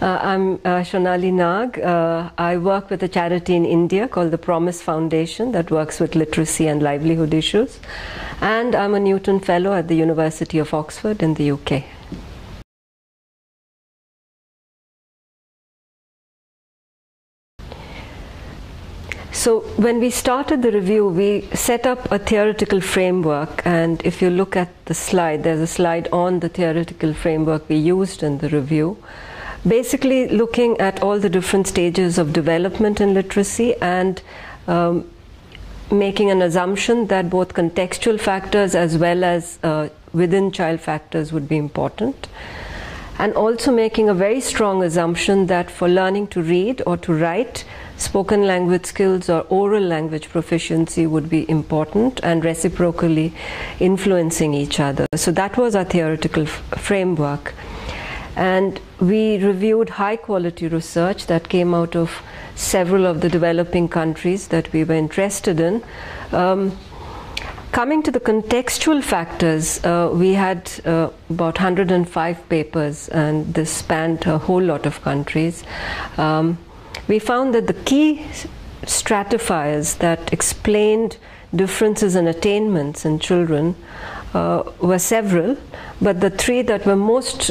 I'm Sonali Nag. I work with a charity in India called the Promise Foundation that works with literacy and livelihood issues. And I'm a Newton Fellow at the University of Oxford in the UK. So when we started the review, we set up a theoretical framework, and if you look at the slide, there's a slide on the theoretical framework we used in the review, basically looking at all the different stages of development in literacy and making an assumption that both contextual factors as well as within child factors would be important, and also making a very strong assumption that for learning to read or to write, spoken language skills or oral language proficiency would be important and reciprocally influencing each other. So that was our theoretical framework. And we reviewed high quality research that came out of several of the developing countries that we were interested in. Coming to the contextual factors, we had about 105 papers, and this spanned a whole lot of countries. We found that the key stratifiers that explained differences in attainments in children were several, but the three that were most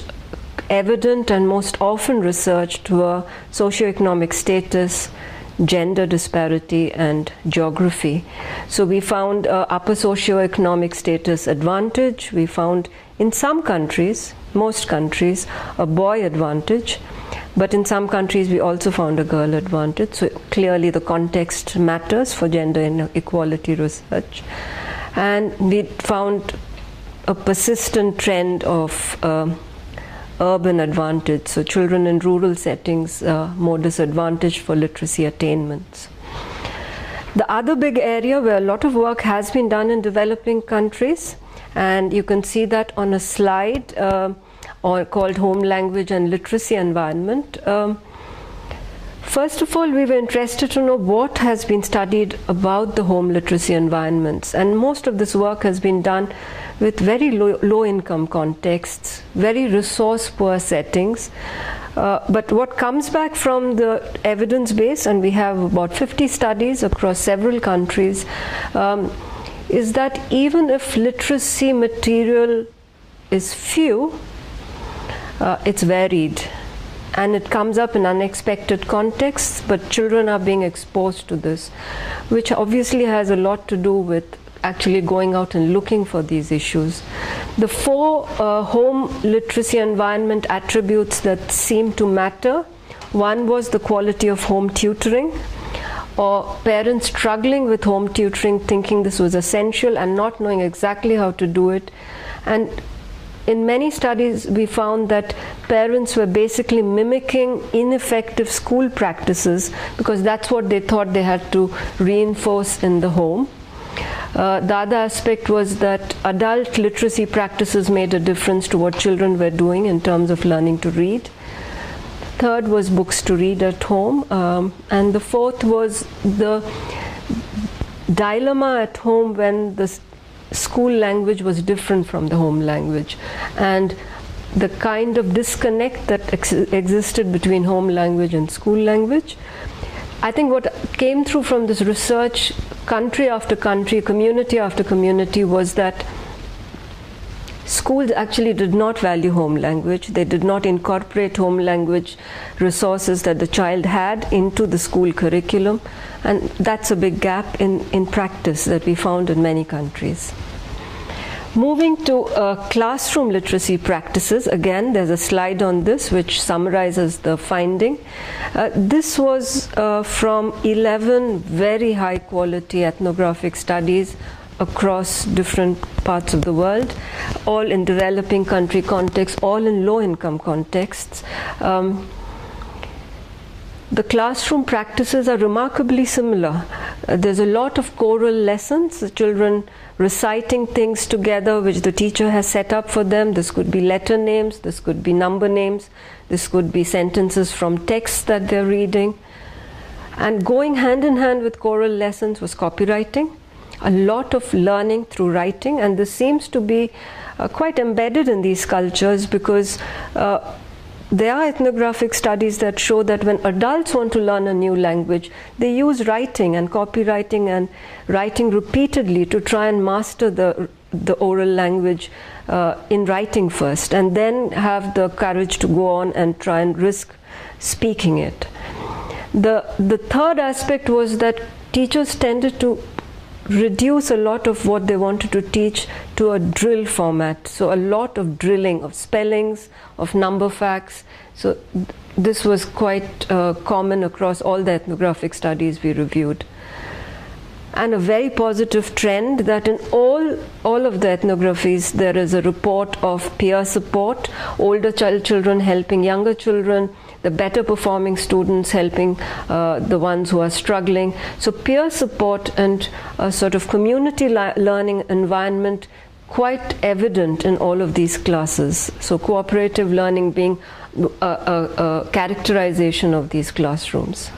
evident and most often researched were socioeconomic status, gender disparity, and geography. So we found upper socioeconomic status advantage. We found in some countries, most countries, a boy advantage. But in some countries we also found a girl advantage. So clearly the context matters for gender inequality research. And we found a persistent trend of urban advantage. So children in rural settings more disadvantaged for literacy attainments. The other big area where a lot of work has been done in developing countries, and you can see that on a slide, or called home language and literacy environment. First of all, we were interested to know what has been studied about the home literacy environments, and most of this work has been done with very low income contexts, very resource poor settings. But what comes back from the evidence base, and we have about 50 studies across several countries, is that even if literacy material is few, it's varied, and it comes up in unexpected contexts, but children are being exposed to this, which obviously has a lot to do with actually going out and looking for these issues. The four home literacy environment attributes that seem to matter: one was the quality of home tutoring, or parents struggling with home tutoring, thinking this was essential and not knowing exactly how to do it. And in many studies, we found that parents were basically mimicking ineffective school practices because that's what they thought they had to reinforce in the home. The other aspect was that adult literacy practices made a difference to what children were doing in terms of learning to read. Third was books to read at home. And the fourth was the dilemma at home when the school language was different from the home language, and the kind of disconnect that existed between home language and school language. I think what came through from this research, country after country, community after community, was that schools actually did not value home language. They did not incorporate home language resources that the child had into the school curriculum, and that's a big gap in practice that we found in many countries. Moving to classroom literacy practices, again there's a slide on this which summarizes the finding. This was from 11 very high quality ethnographic studies across different parts of the world, all in developing country contexts, all in low income contexts. The classroom practices are remarkably similar. There's a lot of choral lessons, the children reciting things together which the teacher has set up for them. This could be letter names, this could be number names, this could be sentences from texts that they're reading. And going hand in hand with choral lessons was copywriting. A lot of learning through writing, and this seems to be quite embedded in these cultures because there are ethnographic studies that show that when adults want to learn a new language, they use writing and copywriting and writing repeatedly to try and master the oral language in writing first, and then have the courage to go on and try and risk speaking it. The third aspect was that teachers tended to reduce a lot of what they wanted to teach to a drill format. So a lot of drilling of spellings, of number facts. So this was quite common across all the ethnographic studies we reviewed. And a very positive trend that in all of the ethnographies there is a report of peer support, older children helping younger children, the better performing students helping the ones who are struggling. So peer support and a sort of community learning environment quite evident in all of these classes. So cooperative learning being a characterization of these classrooms.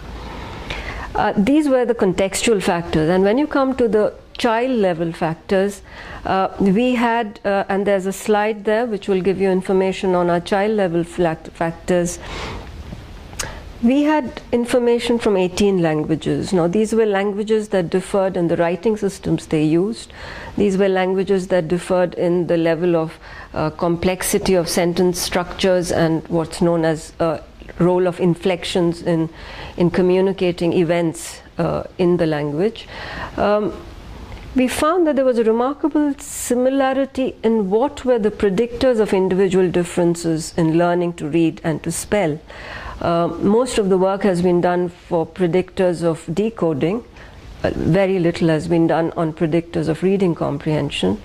These were the contextual factors, and when you come to the child level factors, we had, and there's a slide there which will give you information on our child level factors. We had information from 18 languages. Now these were languages that differed in the writing systems they used. These were languages that differed in the level of complexity of sentence structures and what's known as role of inflections in communicating events in the language. We found that there was a remarkable similarity in what were the predictors of individual differences in learning to read and to spell. Most of the work has been done for predictors of decoding. Very little has been done on predictors of reading comprehension.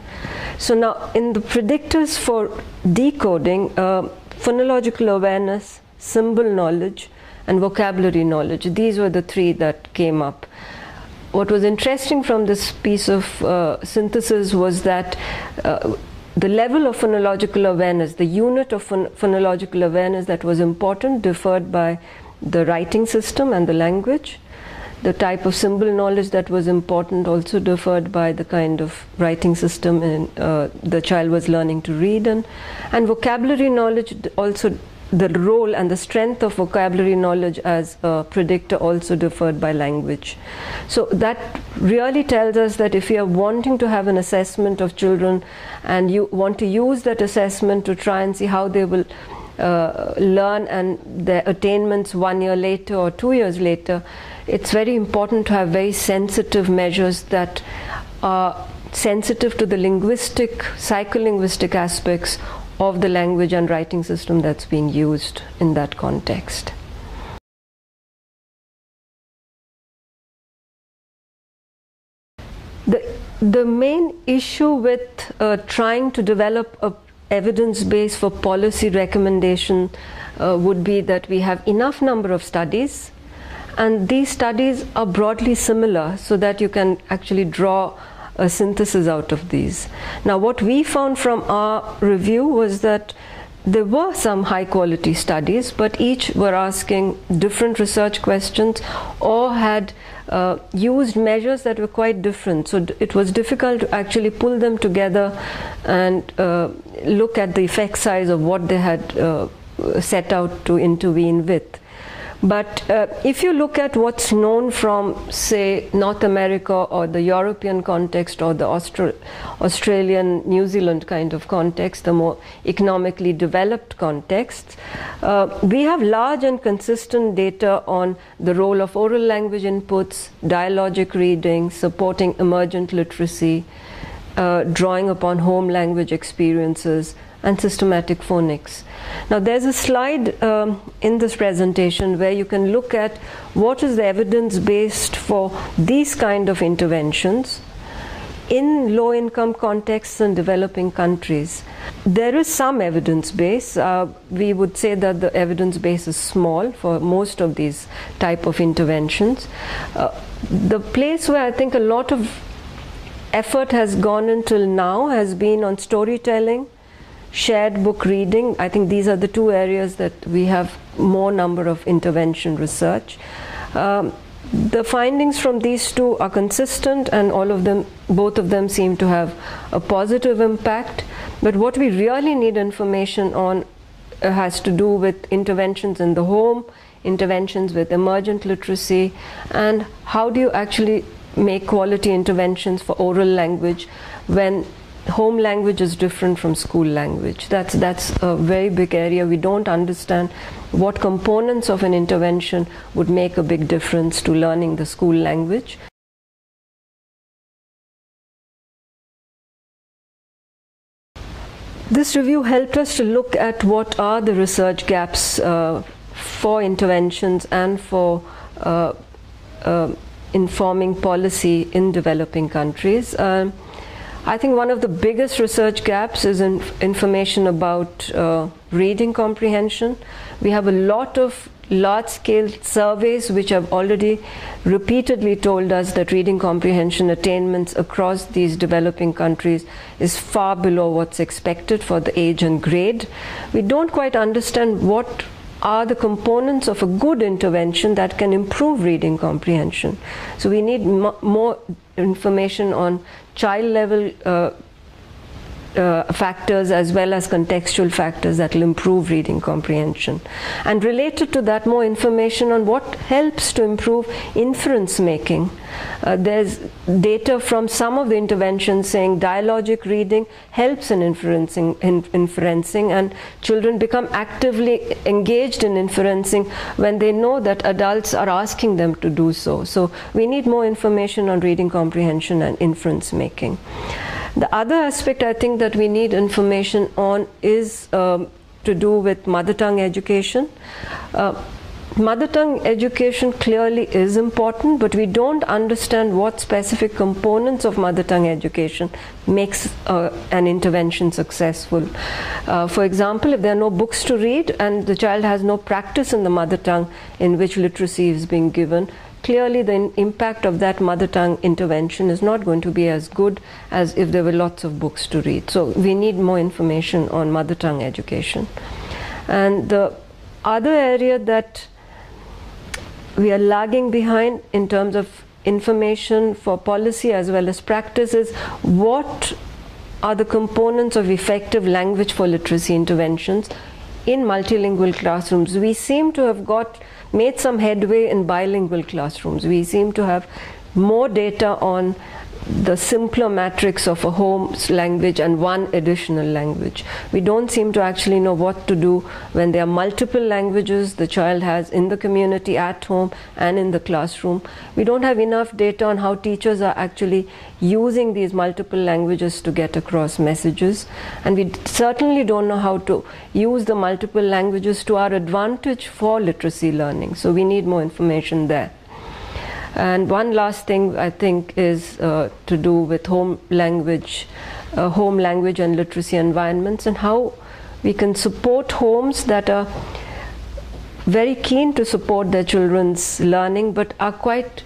So now in the predictors for decoding, phonological awareness, symbol knowledge and vocabulary knowledge, these were the three that came up. What was interesting from this piece of synthesis was that the level of phonological awareness, the unit of phonological awareness that was important differed by the writing system and the language. The type of symbol knowledge that was important also differed by the kind of writing system the child was learning to read in. And vocabulary knowledge also, the role and the strength of vocabulary knowledge as a predictor also differed by language. So that really tells us that if you are wanting to have an assessment of children and you want to use that assessment to try and see how they will learn and their attainments 1 year later or 2 years later, it's very important to have very sensitive measures that are sensitive to the linguistic, psycholinguistic aspects of the language and writing system that's being used in that context. The main issue with trying to develop a evidence base for policy recommendation would be that we have enough number of studies, and these studies are broadly similar so that you can actually draw a synthesis out of these. Now what we found from our review was that there were some high quality studies, but each were asking different research questions or had used measures that were quite different. So it was difficult to actually pull them together and look at the effect size of what they had set out to intervene with. But if you look at what's known from, say, North America or the European context or the Australian, New Zealand kind of context, the more economically developed context, we have large and consistent data on the role of oral language inputs, dialogic reading, supporting emergent literacy, drawing upon home language experiences, and systematic phonics. Now there's a slide in this presentation where you can look at what is the evidence based for these kind of interventions in low-income contexts and developing countries. There is some evidence base. We would say that the evidence base is small for most of these type of interventions. The place where I think a lot of effort has gone until now has been on storytelling, shared book reading. I think these are the two areas that we have more number of intervention research. The findings from these two are consistent, and both of them seem to have a positive impact. But what we really need information on has to do with interventions in the home, interventions with emergent literacy, and how do you actually make quality interventions for oral language when home language is different from school language. That's a very big area. We don't understand what components of an intervention would make a big difference to learning the school language. This review helped us to look at what are the research gaps for interventions and for informing policy in developing countries. I think one of the biggest research gaps is in information about reading comprehension. We have a lot of large-scale surveys which have already repeatedly told us that reading comprehension attainments across these developing countries is far below what's expected for the age and grade. We don't quite understand what are the components of a good intervention that can improve reading comprehension. So we need more information on child level factors as well as contextual factors that will improve reading comprehension. And related to that, more information on what helps to improve inference making. There's data from some of the interventions saying dialogic reading helps in inferencing, and children become actively engaged in inferencing when they know that adults are asking them to do so. So we need more information on reading comprehension and inference making. The other aspect I think that we need information on is to do with mother tongue education. Mother tongue education clearly is important, but we don't understand what specific components of mother tongue education makes an intervention successful. For example, if there are no books to read and the child has no practice in the mother tongue in which literacy is being given, clearly the impact of that mother tongue intervention is not going to be as good as if there were lots of books to read. So we need more information on mother tongue education. And the other area that we are lagging behind in terms of information for policy as well as practice is what are the components of effective language for literacy interventions in multilingual classrooms. We seem to have made some headway in bilingual classrooms. We seem to have more data on the simpler matrix of a home language and one additional language. We don't seem to actually know what to do when there are multiple languages the child has in the community, at home, and in the classroom. We don't have enough data on how teachers are actually using these multiple languages to get across messages. And we certainly don't know how to use the multiple languages to our advantage for literacy learning. So we need more information there. And one last thing I think is to do with home language and literacy environments, and how we can support homes that are very keen to support their children's learning but are quite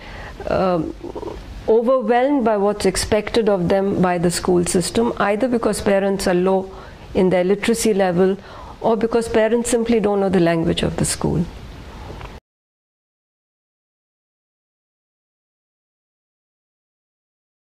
overwhelmed by what's expected of them by the school system, either because parents are low in their literacy level or because parents simply don't know the language of the school.